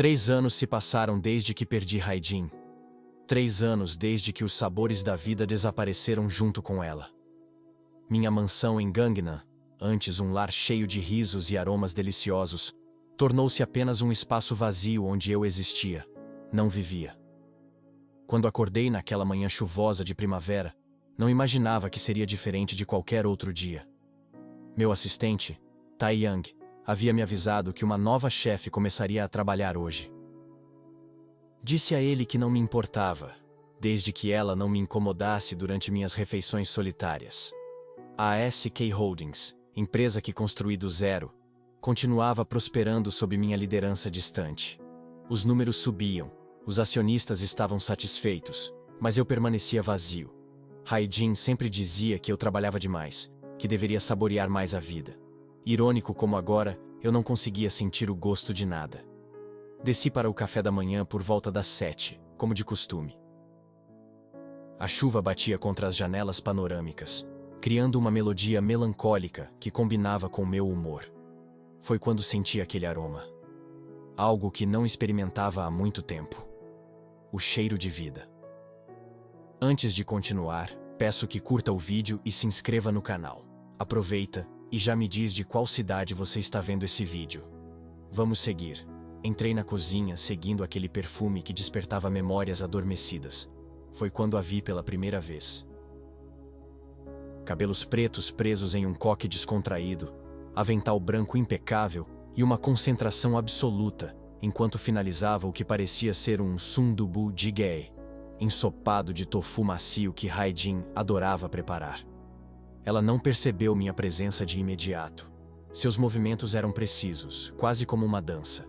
3 anos se passaram desde que perdi Haijin. 3 anos desde que os sabores da vida desapareceram junto com ela. Minha mansão em Gangnam, antes um lar cheio de risos e aromas deliciosos, tornou-se apenas um espaço vazio onde eu existia, não vivia. Quando acordei naquela manhã chuvosa de primavera, não imaginava que seria diferente de qualquer outro dia. Meu assistente, Tai Yang, havia me avisado que uma nova chefe começaria a trabalhar hoje. Disse a ele que não me importava, desde que ela não me incomodasse durante minhas refeições solitárias. A SK Holdings, empresa que construí do zero, continuava prosperando sob minha liderança distante. Os números subiam, os acionistas estavam satisfeitos, mas eu permanecia vazio. Haijin sempre dizia que eu trabalhava demais, que deveria saborear mais a vida. Irônico como agora, eu não conseguia sentir o gosto de nada. Desci para o café da manhã por volta das 7, como de costume. A chuva batia contra as janelas panorâmicas, criando uma melodia melancólica que combinava com o meu humor. Foi quando senti aquele aroma. Algo que não experimentava há muito tempo. O cheiro de vida. Antes de continuar, peço que curta o vídeo e se inscreva no canal. Aproveita e já me diz de qual cidade você está vendo esse vídeo. Vamos seguir. Entrei na cozinha seguindo aquele perfume que despertava memórias adormecidas. Foi quando a vi pela primeira vez. Cabelos pretos presos em um coque descontraído, avental branco impecável e uma concentração absoluta, enquanto finalizava o que parecia ser um sundubu jjigae, ensopado de tofu macio que Haijin adorava preparar. Ela não percebeu minha presença de imediato. Seus movimentos eram precisos, quase como uma dança.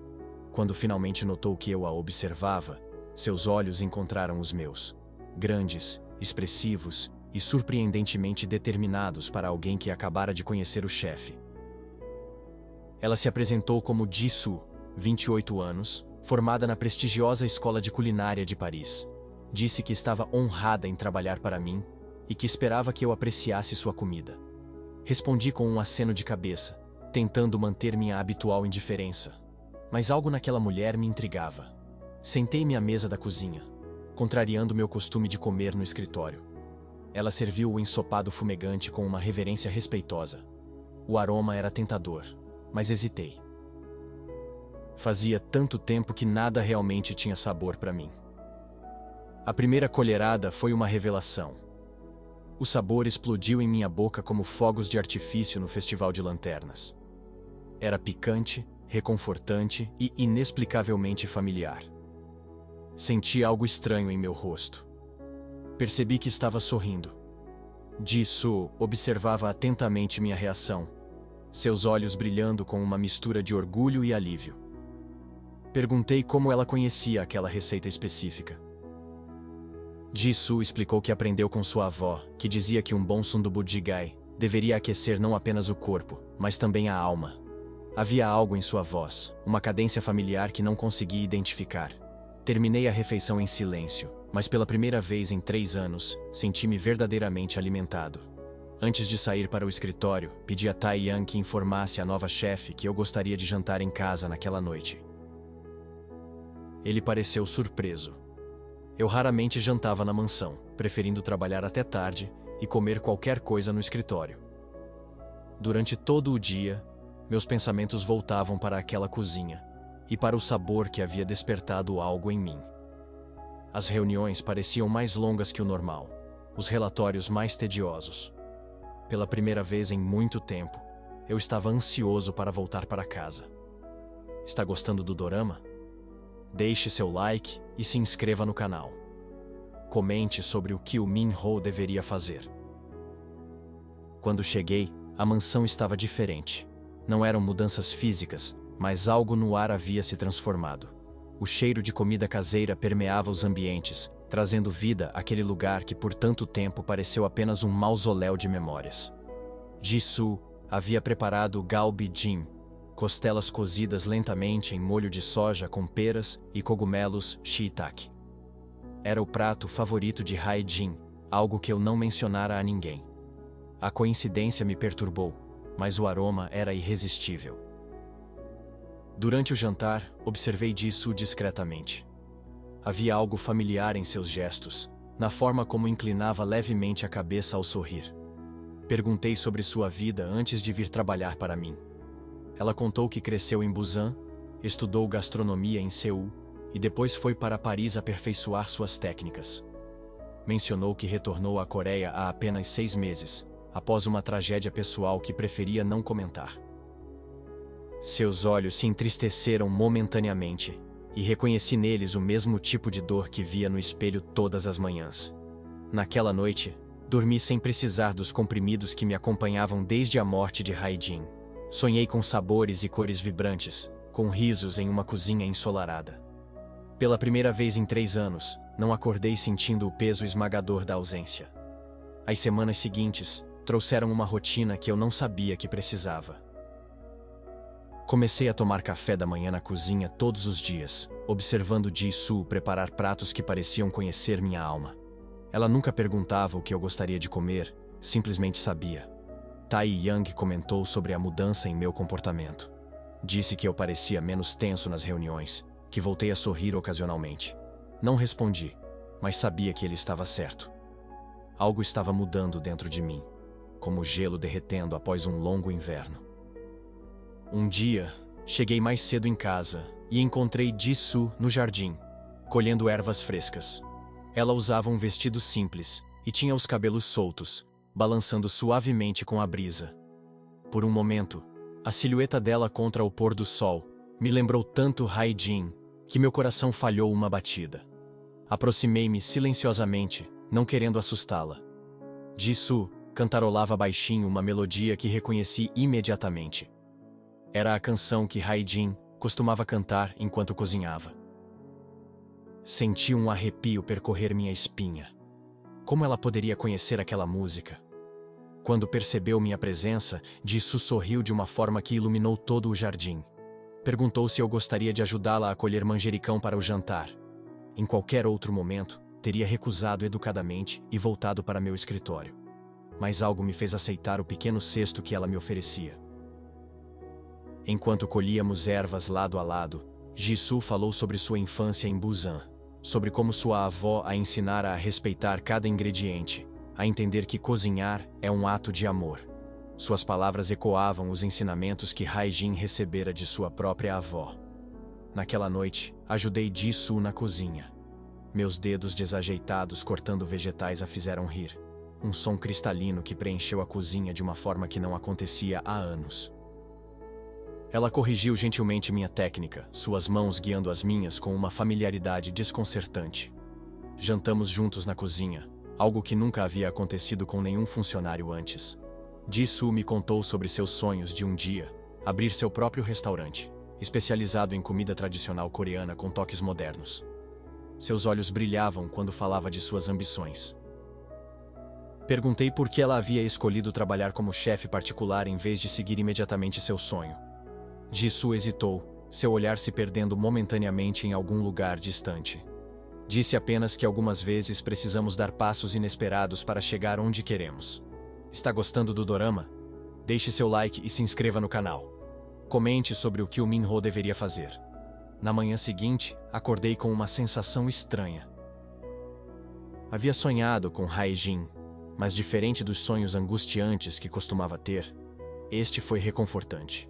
Quando finalmente notou que eu a observava, seus olhos encontraram os meus, grandes, expressivos e surpreendentemente determinados para alguém que acabara de conhecer o chefe. Ela se apresentou como Ji-Soo, 28 anos, formada na prestigiosa Escola de Culinária de Paris. Disse que estava honrada em trabalhar para mim e que esperava que eu apreciasse sua comida. Respondi com um aceno de cabeça, tentando manter minha habitual indiferença. Mas algo naquela mulher me intrigava. Sentei-me à mesa da cozinha, contrariando meu costume de comer no escritório. Ela serviu o ensopado fumegante com uma reverência respeitosa. O aroma era tentador, mas hesitei. Fazia tanto tempo que nada realmente tinha sabor para mim. A primeira colherada foi uma revelação. O sabor explodiu em minha boca como fogos de artifício no festival de lanternas. Era picante, reconfortante e inexplicavelmente familiar. Senti algo estranho em meu rosto. Percebi que estava sorrindo. Ji-Soo observava atentamente minha reação, seus olhos brilhando com uma mistura de orgulho e alívio. Perguntei como ela conhecia aquela receita específica. Ji-Soo explicou que aprendeu com sua avó, que dizia que um bom sundubu jjigae deveria aquecer não apenas o corpo, mas também a alma. Havia algo em sua voz, uma cadência familiar que não conseguia identificar. Terminei a refeição em silêncio, mas pela primeira vez em 3 anos, senti-me verdadeiramente alimentado. Antes de sair para o escritório, pedi a Tai Yang que informasse à nova chefe que eu gostaria de jantar em casa naquela noite. Ele pareceu surpreso. Eu raramente jantava na mansão, preferindo trabalhar até tarde e comer qualquer coisa no escritório. Durante todo o dia, meus pensamentos voltavam para aquela cozinha e para o sabor que havia despertado algo em mim. As reuniões pareciam mais longas que o normal, os relatórios mais tediosos. Pela primeira vez em muito tempo, eu estava ansioso para voltar para casa. Está gostando do dorama? Deixe seu like e se inscreva no canal. Comente sobre o que o Min-ho deveria fazer. Quando cheguei, a mansão estava diferente. Não eram mudanças físicas, mas algo no ar havia se transformado. O cheiro de comida caseira permeava os ambientes, trazendo vida àquele lugar que por tanto tempo pareceu apenas um mausoléu de memórias. Ji-Soo havia preparado galbi-jjim, costelas cozidas lentamente em molho de soja com peras e cogumelos shiitake. Era o prato favorito de Haijin, algo que eu não mencionara a ninguém. A coincidência me perturbou, mas o aroma era irresistível. Durante o jantar, observei Jisoo discretamente. Havia algo familiar em seus gestos, na forma como inclinava levemente a cabeça ao sorrir. Perguntei sobre sua vida antes de vir trabalhar para mim. Ela contou que cresceu em Busan, estudou gastronomia em Seul e depois foi para Paris aperfeiçoar suas técnicas. Mencionou que retornou à Coreia há apenas 6 meses, após uma tragédia pessoal que preferia não comentar. Seus olhos se entristeceram momentaneamente, e reconheci neles o mesmo tipo de dor que via no espelho todas as manhãs. Naquela noite, dormi sem precisar dos comprimidos que me acompanhavam desde a morte de Hae-jin. Sonhei com sabores e cores vibrantes, com risos em uma cozinha ensolarada. Pela primeira vez em 3 anos, não acordei sentindo o peso esmagador da ausência. As semanas seguintes trouxeram uma rotina que eu não sabia que precisava. Comecei a tomar café da manhã na cozinha todos os dias, observando Jisoo preparar pratos que pareciam conhecer minha alma. Ela nunca perguntava o que eu gostaria de comer, simplesmente sabia. Tae-young comentou sobre a mudança em meu comportamento. Disse que eu parecia menos tenso nas reuniões, que voltei a sorrir ocasionalmente. Não respondi, mas sabia que ele estava certo. Algo estava mudando dentro de mim, como gelo derretendo após um longo inverno. Um dia, cheguei mais cedo em casa e encontrei Jisoo no jardim, colhendo ervas frescas. Ela usava um vestido simples e tinha os cabelos soltos, balançando suavemente com a brisa. Por um momento, a silhueta dela contra o pôr do sol me lembrou tanto Hae-jin que meu coração falhou uma batida. Aproximei-me silenciosamente, não querendo assustá-la. Jisoo cantarolava baixinho uma melodia que reconheci imediatamente. Era a canção que Hae-jin costumava cantar enquanto cozinhava. Senti um arrepio percorrer minha espinha. Como ela poderia conhecer aquela música? Quando percebeu minha presença, Jisoo sorriu de uma forma que iluminou todo o jardim. Perguntou se eu gostaria de ajudá-la a colher manjericão para o jantar. Em qualquer outro momento, teria recusado educadamente e voltado para meu escritório. Mas algo me fez aceitar o pequeno cesto que ela me oferecia. Enquanto colhíamos ervas lado a lado, Jisoo falou sobre sua infância em Busan, sobre como sua avó a ensinara a respeitar cada ingrediente, a entender que cozinhar é um ato de amor. Suas palavras ecoavam os ensinamentos que Hae-jin recebera de sua própria avó. Naquela noite, ajudei Jisoo na cozinha. Meus dedos desajeitados cortando vegetais a fizeram rir. Um som cristalino que preencheu a cozinha de uma forma que não acontecia há anos. Ela corrigiu gentilmente minha técnica, suas mãos guiando as minhas com uma familiaridade desconcertante. Jantamos juntos na cozinha, algo que nunca havia acontecido com nenhum funcionário antes. Jisoo me contou sobre seus sonhos de um dia abrir seu próprio restaurante, especializado em comida tradicional coreana com toques modernos. Seus olhos brilhavam quando falava de suas ambições. Perguntei por que ela havia escolhido trabalhar como chefe particular em vez de seguir imediatamente seu sonho. Jisoo hesitou, seu olhar se perdendo momentaneamente em algum lugar distante. Disse apenas que algumas vezes precisamos dar passos inesperados para chegar onde queremos. Está gostando do dorama? Deixe seu like e se inscreva no canal. Comente sobre o que o Minho deveria fazer. Na manhã seguinte, acordei com uma sensação estranha. Havia sonhado com Hae-jin, mas diferente dos sonhos angustiantes que costumava ter, este foi reconfortante.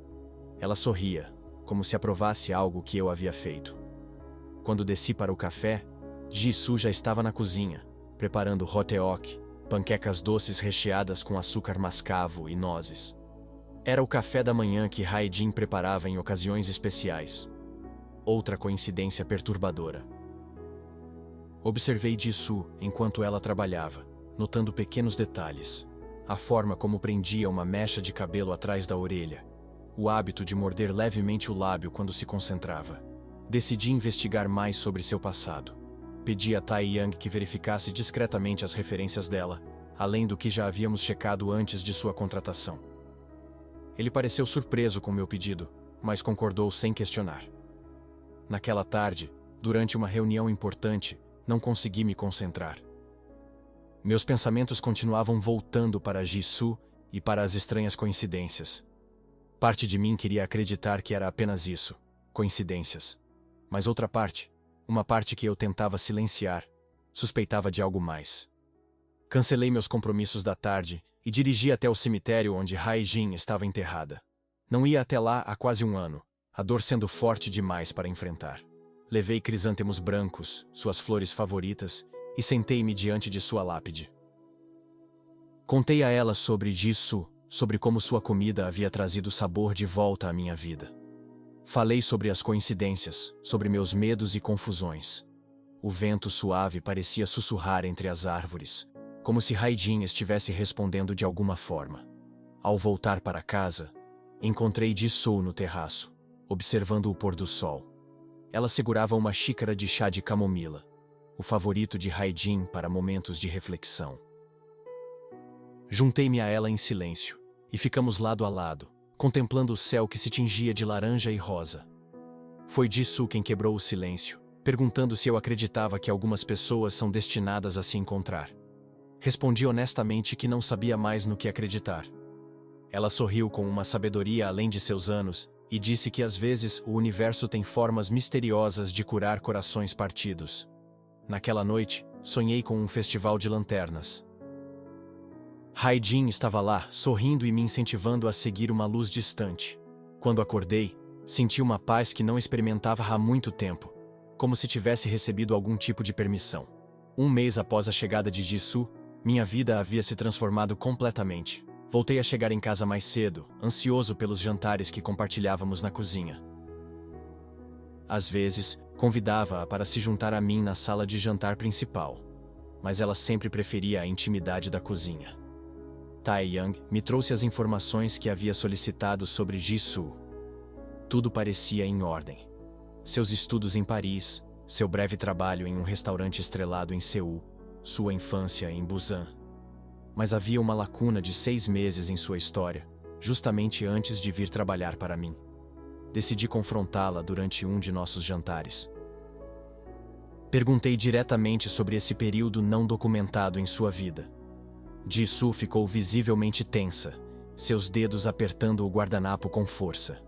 Ela sorria, como se aprovasse algo que eu havia feito. Quando desci para o café, Jisoo já estava na cozinha, preparando hoteok, panquecas doces recheadas com açúcar mascavo e nozes. Era o café da manhã que Hae-jin preparava em ocasiões especiais. Outra coincidência perturbadora. Observei Jisoo enquanto ela trabalhava, notando pequenos detalhes. A forma como prendia uma mecha de cabelo atrás da orelha. O hábito de morder levemente o lábio quando se concentrava. Decidi investigar mais sobre seu passado. Pedi a Tae-young que verificasse discretamente as referências dela, além do que já havíamos checado antes de sua contratação. Ele pareceu surpreso com meu pedido, mas concordou sem questionar. Naquela tarde, durante uma reunião importante, não consegui me concentrar. Meus pensamentos continuavam voltando para Jisoo e para as estranhas coincidências. Parte de mim queria acreditar que era apenas isso, coincidências. Mas outra parte, uma parte que eu tentava silenciar, suspeitava de algo mais. Cancelei meus compromissos da tarde e dirigi até o cemitério onde Hae-jin estava enterrada. Não ia até lá há quase um ano, a dor sendo forte demais para enfrentar. Levei crisântemos brancos, suas flores favoritas, e sentei-me diante de sua lápide. Contei a ela sobre Ji-soo, sobre como sua comida havia trazido sabor de volta à minha vida. Falei sobre as coincidências, sobre meus medos e confusões. O vento suave parecia sussurrar entre as árvores, como se Hae-jin estivesse respondendo de alguma forma. Ao voltar para casa, encontrei Ji-soo no terraço, observando o pôr do sol. Ela segurava uma xícara de chá de camomila, o favorito de Hae-jin para momentos de reflexão. Juntei-me a ela em silêncio, e ficamos lado a lado, contemplando o céu que se tingia de laranja e rosa. Foi Ji-soo quem quebrou o silêncio, perguntando se eu acreditava que algumas pessoas são destinadas a se encontrar. Respondi honestamente que não sabia mais no que acreditar. Ela sorriu com uma sabedoria além de seus anos e disse que às vezes o universo tem formas misteriosas de curar corações partidos. Naquela noite, sonhei com um festival de lanternas. Hae-jin estava lá, sorrindo e me incentivando a seguir uma luz distante. Quando acordei, senti uma paz que não experimentava há muito tempo, como se tivesse recebido algum tipo de permissão. Um mês após a chegada de Ji-soo, minha vida havia se transformado completamente. Voltei a chegar em casa mais cedo, ansioso pelos jantares que compartilhávamos na cozinha. Às vezes, convidava-a para se juntar a mim na sala de jantar principal, mas ela sempre preferia a intimidade da cozinha. Tae-young me trouxe as informações que havia solicitado sobre Ji-soo. Tudo parecia em ordem. Seus estudos em Paris, seu breve trabalho em um restaurante estrelado em Seul, sua infância em Busan. Mas havia uma lacuna de 6 meses em sua história, justamente antes de vir trabalhar para mim. Decidi confrontá-la durante um de nossos jantares. Perguntei diretamente sobre esse período não documentado em sua vida. Ji-soo ficou visivelmente tensa, seus dedos apertando o guardanapo com força.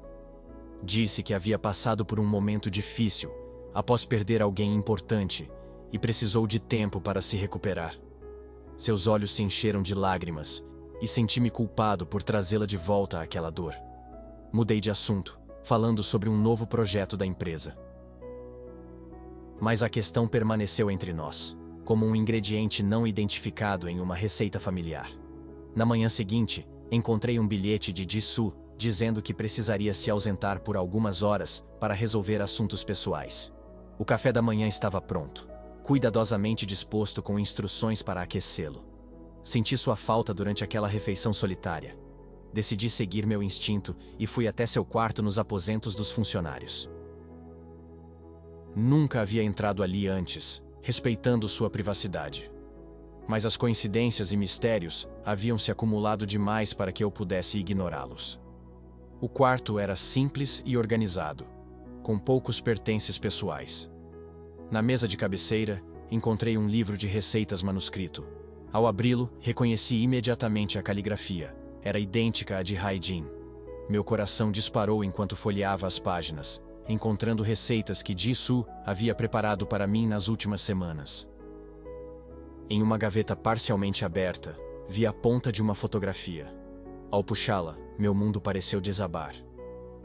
Disse que havia passado por um momento difícil, após perder alguém importante, e precisou de tempo para se recuperar. Seus olhos se encheram de lágrimas, e senti-me culpado por trazê-la de volta àquela dor. Mudei de assunto, falando sobre um novo projeto da empresa. Mas a questão permaneceu entre nós, como um ingrediente não identificado em uma receita familiar. Na manhã seguinte, encontrei um bilhete de Ji-soo, dizendo que precisaria se ausentar por algumas horas para resolver assuntos pessoais. O café da manhã estava pronto, cuidadosamente disposto com instruções para aquecê-lo. Senti sua falta durante aquela refeição solitária. Decidi seguir meu instinto e fui até seu quarto nos aposentos dos funcionários. Nunca havia entrado ali antes, respeitando sua privacidade. Mas as coincidências e mistérios haviam se acumulado demais para que eu pudesse ignorá-los. O quarto era simples e organizado, com poucos pertences pessoais. Na mesa de cabeceira, encontrei um livro de receitas manuscrito. Ao abri-lo, reconheci imediatamente a caligrafia. Era idêntica à de Hae-jin. Meu coração disparou enquanto folheava as páginas, encontrando receitas que Ji-soo havia preparado para mim nas últimas semanas. Em uma gaveta parcialmente aberta, vi a ponta de uma fotografia. Ao puxá-la, meu mundo pareceu desabar.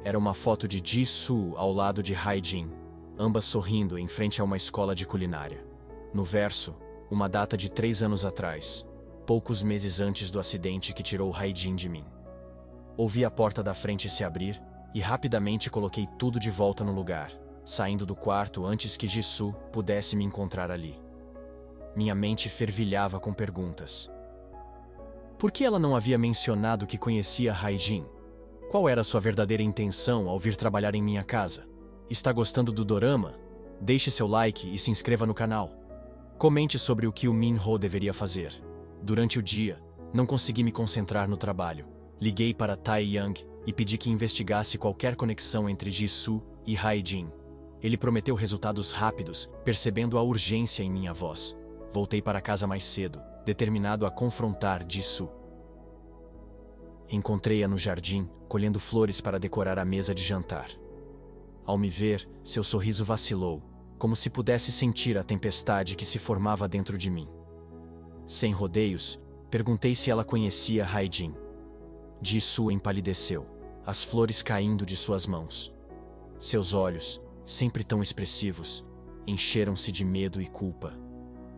Era uma foto de Ji-soo ao lado de Hae-jin, ambas sorrindo em frente a uma escola de culinária. No verso, uma data de 3 anos atrás, poucos meses antes do acidente que tirou Hae-jin de mim. Ouvi a porta da frente se abrir e rapidamente coloquei tudo de volta no lugar, saindo do quarto antes que Ji-soo pudesse me encontrar ali. Minha mente fervilhava com perguntas. Por que ela não havia mencionado que conhecia Hae-jin? Qual era sua verdadeira intenção ao vir trabalhar em minha casa? Está gostando do dorama? Deixe seu like e se inscreva no canal. Comente sobre o que o Min-ho deveria fazer. Durante o dia, não consegui me concentrar no trabalho. Liguei para Tae-young e pedi que investigasse qualquer conexão entre Ji-soo e Hae-jin. Ele prometeu resultados rápidos, percebendo a urgência em minha voz. Voltei para casa mais cedo, determinado a confrontar Ji-soo. Encontrei-a no jardim, colhendo flores para decorar a mesa de jantar. Ao me ver, seu sorriso vacilou, como se pudesse sentir a tempestade que se formava dentro de mim. Sem rodeios, perguntei se ela conhecia Hae-jin. Ji-soo empalideceu, as flores caindo de suas mãos. Seus olhos, sempre tão expressivos, encheram-se de medo e culpa.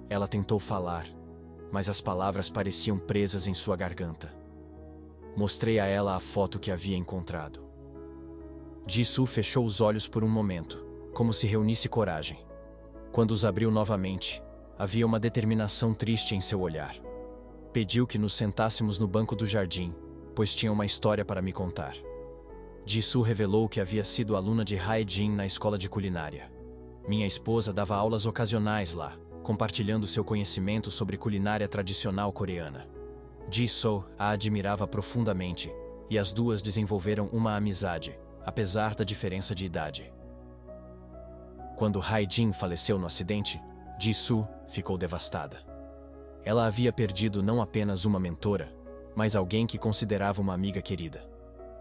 Ela tentou falar, mas as palavras pareciam presas em sua garganta. Mostrei a ela a foto que havia encontrado. Ji-soo fechou os olhos por um momento, como se reunisse coragem. Quando os abriu novamente, havia uma determinação triste em seu olhar. Pediu que nos sentássemos no banco do jardim, pois tinha uma história para me contar. Ji-soo revelou que havia sido aluna de Hae-jin na escola de culinária. Minha esposa dava aulas ocasionais lá, compartilhando seu conhecimento sobre culinária tradicional coreana. Ji-soo a admirava profundamente, e as duas desenvolveram uma amizade, apesar da diferença de idade. Quando Hae-jin faleceu no acidente, Ji-soo ficou devastada. Ela havia perdido não apenas uma mentora, mas alguém que considerava uma amiga querida.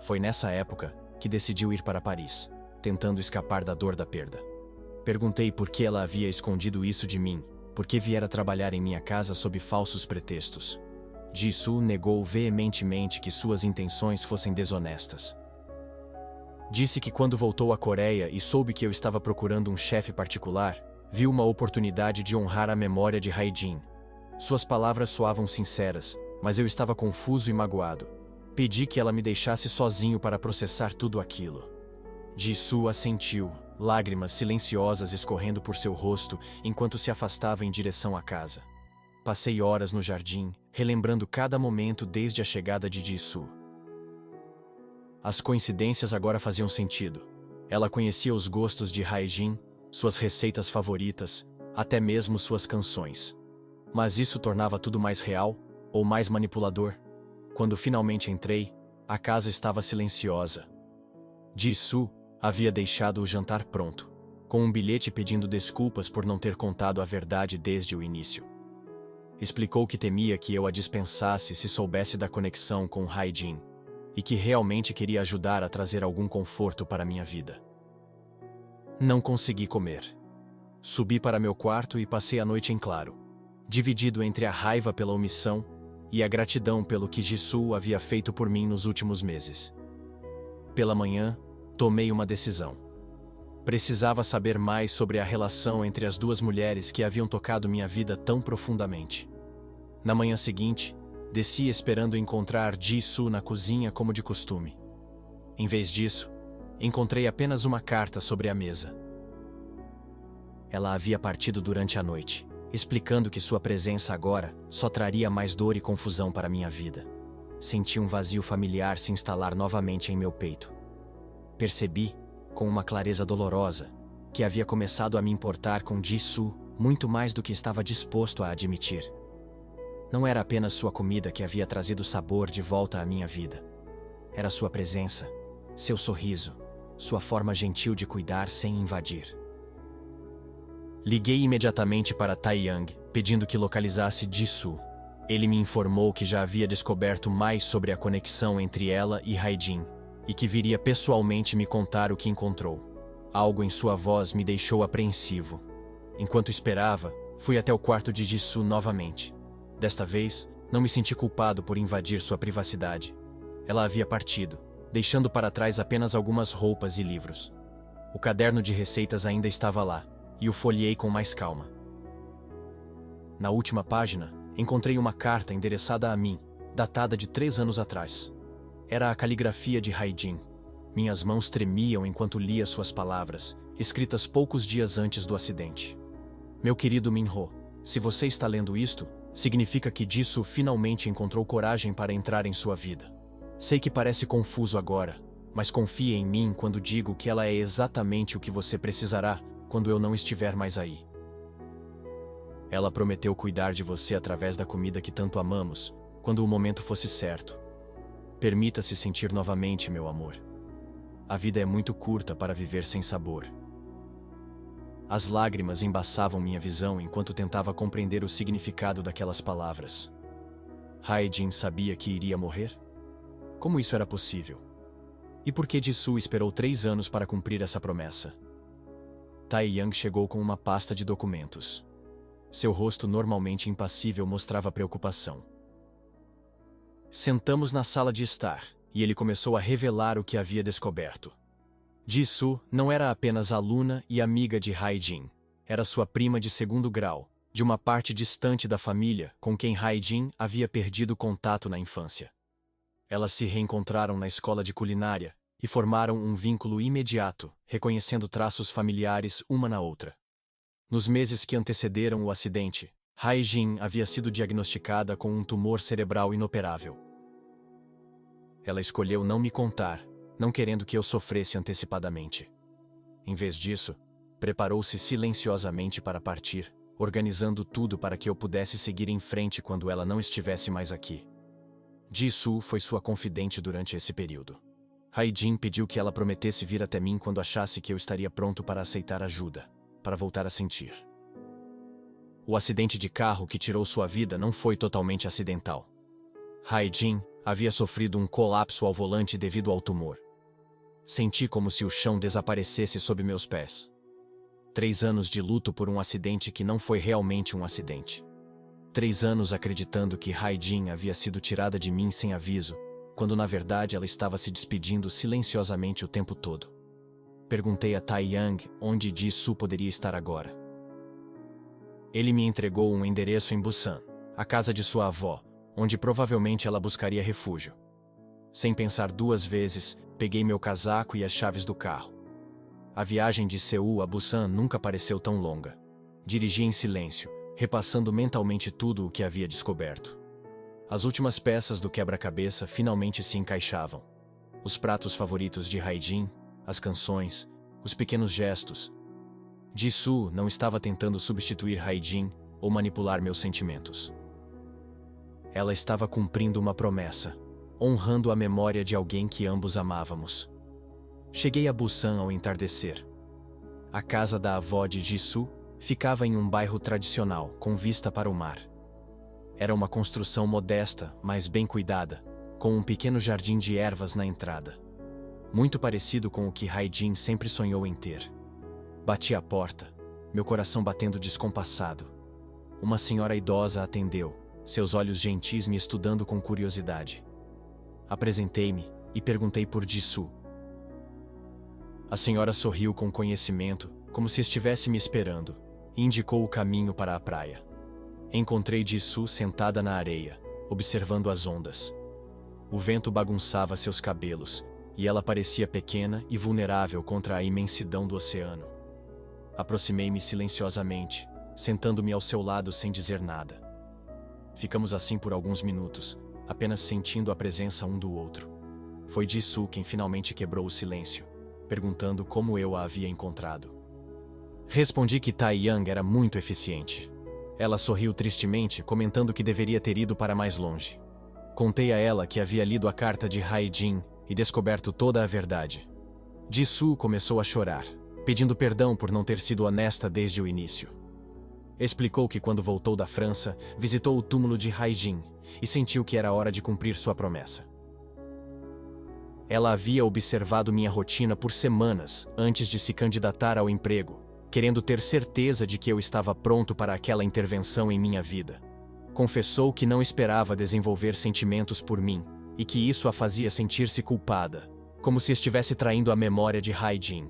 Foi nessa época que decidiu ir para Paris, tentando escapar da dor da perda. Perguntei por que ela havia escondido isso de mim, por que viera trabalhar em minha casa sob falsos pretextos. Ji-soo negou veementemente que suas intenções fossem desonestas. Disse que quando voltou à Coreia e soube que eu estava procurando um chefe particular, viu uma oportunidade de honrar a memória de Hae-jin. Suas palavras soavam sinceras, mas eu estava confuso e magoado. Pedi que ela me deixasse sozinho para processar tudo aquilo. Ji-soo assentiu, lágrimas silenciosas escorrendo por seu rosto enquanto se afastava em direção à casa. Passei horas no jardim, relembrando cada momento desde a chegada de Ji-soo. As coincidências agora faziam sentido. Ela conhecia os gostos de Hae-jin, suas receitas favoritas, até mesmo suas canções. Mas isso tornava tudo mais real, ou mais manipulador. Quando finalmente entrei, a casa estava silenciosa. Ji-soo havia deixado o jantar pronto, com um bilhete pedindo desculpas por não ter contado a verdade desde o início. Explicou que temia que eu a dispensasse se soubesse da conexão com Hae-jin, e que realmente queria ajudar a trazer algum conforto para minha vida. Não consegui comer. Subi para meu quarto e passei a noite em claro, dividido entre a raiva pela omissão e a gratidão pelo que Ji-soo havia feito por mim nos últimos meses. Pela manhã, tomei uma decisão. Precisava saber mais sobre a relação entre as duas mulheres que haviam tocado minha vida tão profundamente. Na manhã seguinte, desci esperando encontrar Ji-soo na cozinha como de costume. Em vez disso, encontrei apenas uma carta sobre a mesa. Ela havia partido durante a noite, explicando que sua presença agora só traria mais dor e confusão para minha vida. Senti um vazio familiar se instalar novamente em meu peito. Percebi, com uma clareza dolorosa, que havia começado a me importar com Ji-soo muito mais do que estava disposto a admitir. Não era apenas sua comida que havia trazido sabor de volta à minha vida. Era sua presença, seu sorriso, sua forma gentil de cuidar sem invadir. Liguei imediatamente para Taeyang, pedindo que localizasse Ji-soo. Ele me informou que já havia descoberto mais sobre a conexão entre ela e Hae-jin, e que viria pessoalmente me contar o que encontrou. Algo em sua voz me deixou apreensivo. Enquanto esperava, fui até o quarto de Ji-soo novamente. Desta vez, não me senti culpado por invadir sua privacidade. Ela havia partido, deixando para trás apenas algumas roupas e livros. O caderno de receitas ainda estava lá, e o folheei com mais calma. Na última página, encontrei uma carta endereçada a mim, datada de 3 anos atrás. Era a caligrafia de Hae-jin. Minhas mãos tremiam enquanto lia suas palavras, escritas poucos dias antes do acidente. Meu querido Min-ho, se você está lendo isto, significa que Ji-soo finalmente encontrou coragem para entrar em sua vida. Sei que parece confuso agora, mas confie em mim quando digo que ela é exatamente o que você precisará quando eu não estiver mais aí. Ela prometeu cuidar de você através da comida que tanto amamos, quando o momento fosse certo. Permita-se sentir novamente, meu amor. A vida é muito curta para viver sem sabor. As lágrimas embaçavam minha visão enquanto tentava compreender o significado daquelas palavras. Hae-jin sabia que iria morrer? Como isso era possível? E por que Jisoo esperou 3 anos para cumprir essa promessa? Tae-young chegou com uma pasta de documentos. Seu rosto normalmente impassível mostrava preocupação. Sentamos na sala de estar, e ele começou a revelar o que havia descoberto. Jisoo não era apenas aluna e amiga de Hae-jin. Era sua prima de 2º grau, de uma parte distante da família com quem Hae-jin havia perdido contato na infância. Elas se reencontraram na escola de culinária e formaram um vínculo imediato, reconhecendo traços familiares uma na outra. Nos meses que antecederam o acidente, Hae-jin havia sido diagnosticada com um tumor cerebral inoperável. Ela escolheu não me contar, não querendo que eu sofresse antecipadamente. Em vez disso, preparou-se silenciosamente para partir, organizando tudo para que eu pudesse seguir em frente quando ela não estivesse mais aqui. Jisoo foi sua confidente durante esse período. Hae-jin pediu que ela prometesse vir até mim quando achasse que eu estaria pronto para aceitar ajuda, para voltar a sentir. O acidente de carro que tirou sua vida não foi totalmente acidental. Hae-jin havia sofrido um colapso ao volante devido ao tumor. Senti como se o chão desaparecesse sob meus pés. 3 anos de luto por um acidente que não foi realmente um acidente. 3 anos acreditando que Hae-jin havia sido tirada de mim sem aviso, quando na verdade ela estava se despedindo silenciosamente o tempo todo. Perguntei a Tae-young onde Jisoo poderia estar agora. Ele me entregou um endereço em Busan, a casa de sua avó, onde provavelmente ela buscaria refúgio. Sem pensar 2 vezes, peguei meu casaco e as chaves do carro. A viagem de Seul a Busan nunca pareceu tão longa. Dirigi em silêncio, repassando mentalmente tudo o que havia descoberto. As últimas peças do quebra-cabeça finalmente se encaixavam. Os pratos favoritos de Hae-jin, as canções, os pequenos gestos. Jisoo não estava tentando substituir Hae-jin ou manipular meus sentimentos. Ela estava cumprindo uma promessa, honrando a memória de alguém que ambos amávamos. Cheguei a Busan ao entardecer. A casa da avó de Jisoo ficava em um bairro tradicional, com vista para o mar. Era uma construção modesta, mas bem cuidada, com um pequeno jardim de ervas na entrada. Muito parecido com o que Hae-jin sempre sonhou em ter. Bati à porta, meu coração batendo descompassado. Uma senhora idosa atendeu, seus olhos gentis me estudando com curiosidade. Apresentei-me e perguntei por Jisoo. A senhora sorriu com conhecimento, como se estivesse me esperando, e indicou o caminho para a praia. Encontrei Jisoo sentada na areia, observando as ondas. O vento bagunçava seus cabelos, e ela parecia pequena e vulnerável contra a imensidão do oceano. Aproximei-me silenciosamente, sentando-me ao seu lado sem dizer nada. Ficamos assim por alguns minutos, apenas sentindo a presença um do outro. Foi Jisoo quem finalmente quebrou o silêncio, perguntando como eu a havia encontrado. Respondi que Tae-young era muito eficiente. Ela sorriu tristemente, comentando que deveria ter ido para mais longe. Contei a ela que havia lido a carta de Hae-jin e descoberto toda a verdade. Jisoo começou a chorar, pedindo perdão por não ter sido honesta desde o início. Explicou que quando voltou da França, visitou o túmulo de Hae-jin e sentiu que era hora de cumprir sua promessa. Ela havia observado minha rotina por semanas antes de se candidatar ao emprego, querendo ter certeza de que eu estava pronto para aquela intervenção em minha vida. Confessou que não esperava desenvolver sentimentos por mim e que isso a fazia sentir-se culpada, como se estivesse traindo a memória de Hae-jin.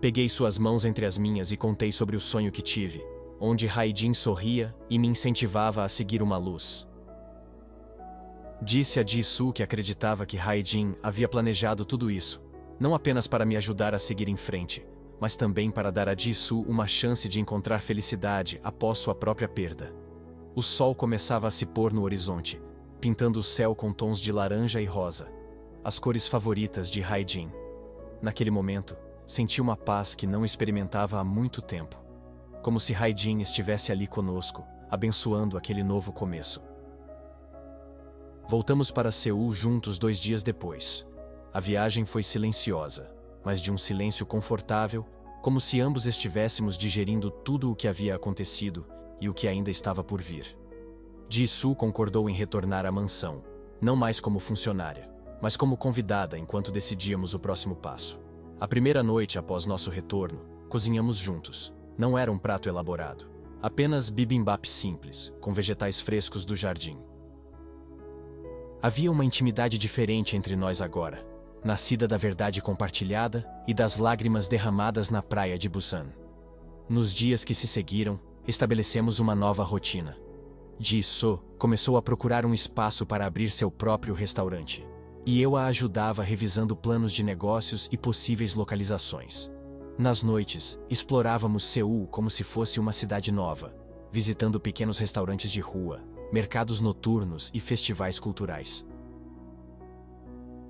Peguei suas mãos entre as minhas e contei sobre o sonho que tive, onde Hae-jin sorria e me incentivava a seguir uma luz. Disse a Jisoo que acreditava que Hae-jin havia planejado tudo isso, não apenas para me ajudar a seguir em frente, mas também para dar a Jisoo uma chance de encontrar felicidade após sua própria perda. O sol começava a se pôr no horizonte, pintando o céu com tons de laranja e rosa, as cores favoritas de Hae-jin. Naquele momento, senti uma paz que não experimentava há muito tempo, como se Hae-jin estivesse ali conosco, abençoando aquele novo começo. Voltamos para Seul juntos 2 dias depois. A viagem foi silenciosa, mas de um silêncio confortável, como se ambos estivéssemos digerindo tudo o que havia acontecido e o que ainda estava por vir. Jisoo concordou em retornar à mansão, não mais como funcionária, mas como convidada enquanto decidíamos o próximo passo. A primeira noite após nosso retorno, cozinhamos juntos. Não era um prato elaborado. Apenas bibimbap simples, com vegetais frescos do jardim. Havia uma intimidade diferente entre nós agora, nascida da verdade compartilhada e das lágrimas derramadas na praia de Busan. Nos dias que se seguiram, estabelecemos uma nova rotina. Ji-soo começou a procurar um espaço para abrir seu próprio restaurante, e eu a ajudava revisando planos de negócios e possíveis localizações. Nas noites, explorávamos Seul como se fosse uma cidade nova, visitando pequenos restaurantes de rua, mercados noturnos e festivais culturais.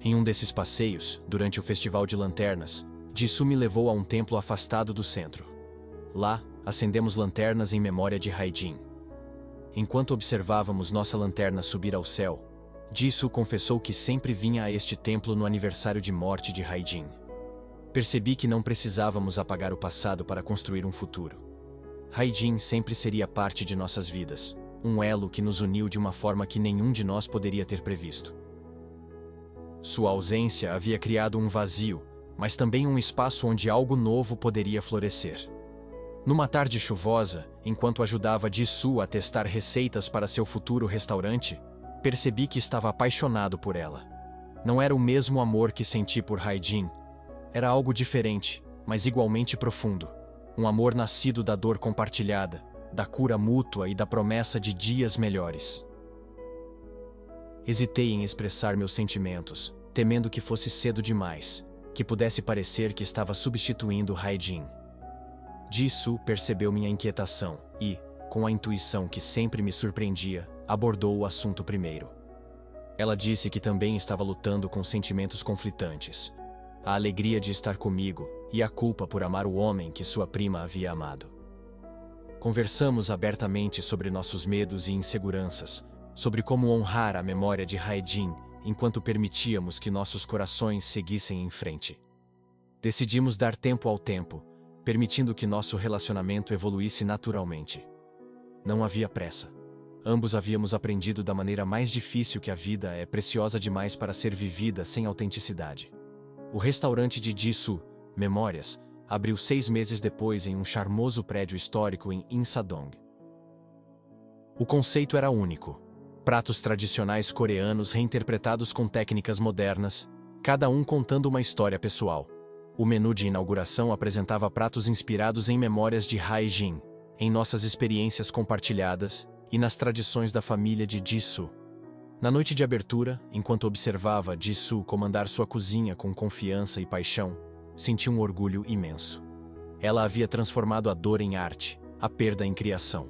Em um desses passeios, durante o Festival de Lanternas, Ji-soo me levou a um templo afastado do centro. Lá, acendemos lanternas em memória de Hae-jin. Enquanto observávamos nossa lanterna subir ao céu, Ji-soo confessou que sempre vinha a este templo no aniversário de morte de Hae-jin. Percebi que não precisávamos apagar o passado para construir um futuro. Hae-jin sempre seria parte de nossas vidas, um elo que nos uniu de uma forma que nenhum de nós poderia ter previsto. Sua ausência havia criado um vazio, mas também um espaço onde algo novo poderia florescer. Numa tarde chuvosa, enquanto ajudava Ji-soo a testar receitas para seu futuro restaurante, percebi que estava apaixonado por ela. Não era o mesmo amor que senti por Hae-jin. Era algo diferente, mas igualmente profundo. Um amor nascido da dor compartilhada, da cura mútua e da promessa de dias melhores. Hesitei em expressar meus sentimentos, temendo que fosse cedo demais, que pudesse parecer que estava substituindo Hae-jin. Ji-soo percebeu minha inquietação e, com a intuição que sempre me surpreendia, abordou o assunto primeiro. Ela disse que também estava lutando com sentimentos conflitantes. A alegria de estar comigo e a culpa por amar o homem que sua prima havia amado. Conversamos abertamente sobre nossos medos e inseguranças, sobre como honrar a memória de Hae-jin enquanto permitíamos que nossos corações seguissem em frente. Decidimos dar tempo ao tempo, permitindo que nosso relacionamento evoluísse naturalmente. Não havia pressa. Ambos havíamos aprendido da maneira mais difícil que a vida é preciosa demais para ser vivida sem autenticidade. O restaurante de Ji-soo, Memórias, abriu 6 meses depois em um charmoso prédio histórico em Insadong. O conceito era único. Pratos tradicionais coreanos reinterpretados com técnicas modernas, cada um contando uma história pessoal. O menu de inauguração apresentava pratos inspirados em memórias de Hae-jin, em nossas experiências compartilhadas e nas tradições da família de Ji-soo. Na noite de abertura, enquanto observava Ji-soo comandar sua cozinha com confiança e paixão, senti um orgulho imenso. Ela havia transformado a dor em arte, a perda em criação.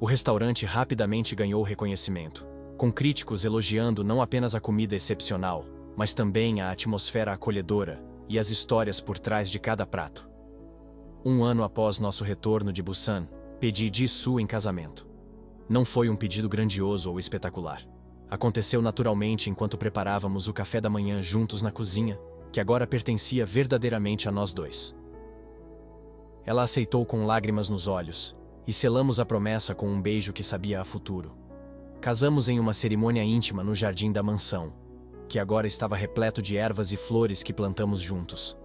O restaurante rapidamente ganhou reconhecimento, com críticos elogiando não apenas a comida excepcional, mas também a atmosfera acolhedora e as histórias por trás de cada prato. Um ano após nosso retorno de Busan, pedi Ji-soo em casamento. Não foi um pedido grandioso ou espetacular. Aconteceu naturalmente enquanto preparávamos o café da manhã juntos na cozinha, que agora pertencia verdadeiramente a nós dois. Ela aceitou com lágrimas nos olhos, e selamos a promessa com um beijo que sabia a futuro. Casamos em uma cerimônia íntima no jardim da mansão, que agora estava repleto de ervas e flores que plantamos juntos.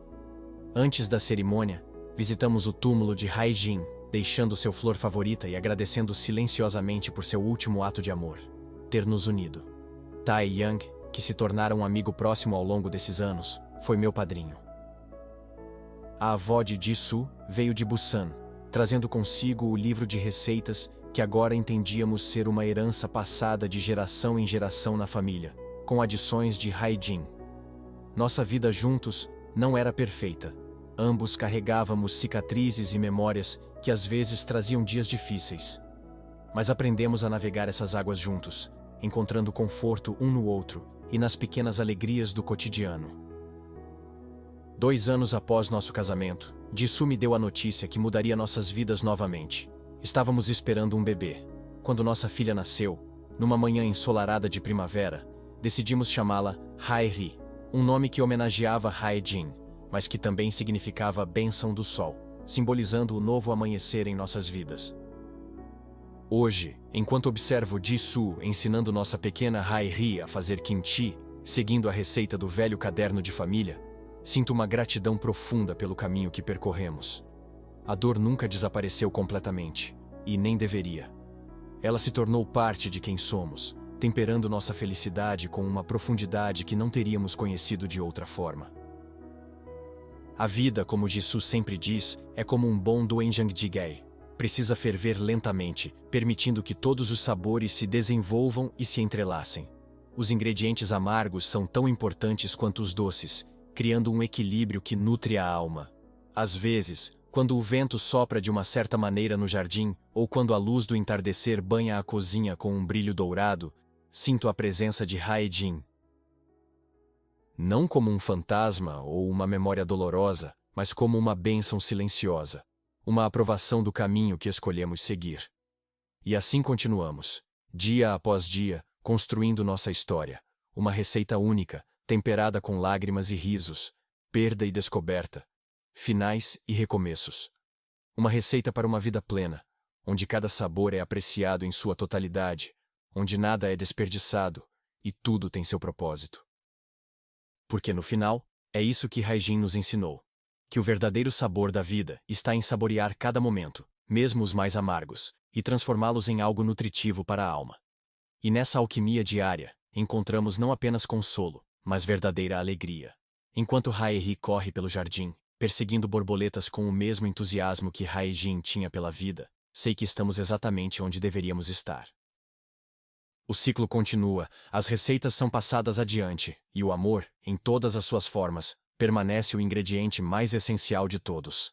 Antes da cerimônia, visitamos o túmulo de Hae-jin, deixando seu flor favorita e agradecendo silenciosamente por seu último ato de amor, ter nos unido. Tae Young, que se tornara um amigo próximo ao longo desses anos, foi meu padrinho. A avó de Ji-soo veio de Busan, trazendo consigo o livro de receitas que agora entendíamos ser uma herança passada de geração em geração na família, com adições de Hae-jin. Nossa vida juntos não era perfeita. Ambos carregávamos cicatrizes e memórias que às vezes traziam dias difíceis. Mas aprendemos a navegar essas águas juntos, encontrando conforto um no outro e nas pequenas alegrias do cotidiano. 2 anos após nosso casamento, Ji-soo me deu a notícia que mudaria nossas vidas novamente. Estávamos esperando um bebê. Quando nossa filha nasceu, numa manhã ensolarada de primavera, decidimos chamá-la Hae-ri, um nome que homenageava Hae-jin, mas que também significava bênção do sol, simbolizando o novo amanhecer em nossas vidas. Hoje, enquanto observo Jisoo ensinando nossa pequena Hae-ri a fazer kimchi, seguindo a receita do velho caderno de família, sinto uma gratidão profunda pelo caminho que percorremos. A dor nunca desapareceu completamente, e nem deveria. Ela se tornou parte de quem somos, temperando nossa felicidade com uma profundidade que não teríamos conhecido de outra forma. A vida, como Jisoo sempre diz, é como um bom doenjang-jjigae. Precisa ferver lentamente, permitindo que todos os sabores se desenvolvam e se entrelacem. Os ingredientes amargos são tão importantes quanto os doces, criando um equilíbrio que nutre a alma. Às vezes, quando o vento sopra de uma certa maneira no jardim, ou quando a luz do entardecer banha a cozinha com um brilho dourado, sinto a presença de Hae-jin. Não como um fantasma ou uma memória dolorosa, mas como uma bênção silenciosa, uma aprovação do caminho que escolhemos seguir. E assim continuamos, dia após dia, construindo nossa história, uma receita única, temperada com lágrimas e risos, perda e descoberta, finais e recomeços. Uma receita para uma vida plena, onde cada sabor é apreciado em sua totalidade, onde nada é desperdiçado e tudo tem seu propósito. Porque no final, é isso que Hae-jin nos ensinou, que o verdadeiro sabor da vida está em saborear cada momento, mesmo os mais amargos, e transformá-los em algo nutritivo para a alma. E nessa alquimia diária, encontramos não apenas consolo, mas verdadeira alegria. Enquanto Hae-ri corre pelo jardim, perseguindo borboletas com o mesmo entusiasmo que Hae-jin tinha pela vida, sei que estamos exatamente onde deveríamos estar. O ciclo continua, as receitas são passadas adiante, e o amor, em todas as suas formas, permanece o ingrediente mais essencial de todos.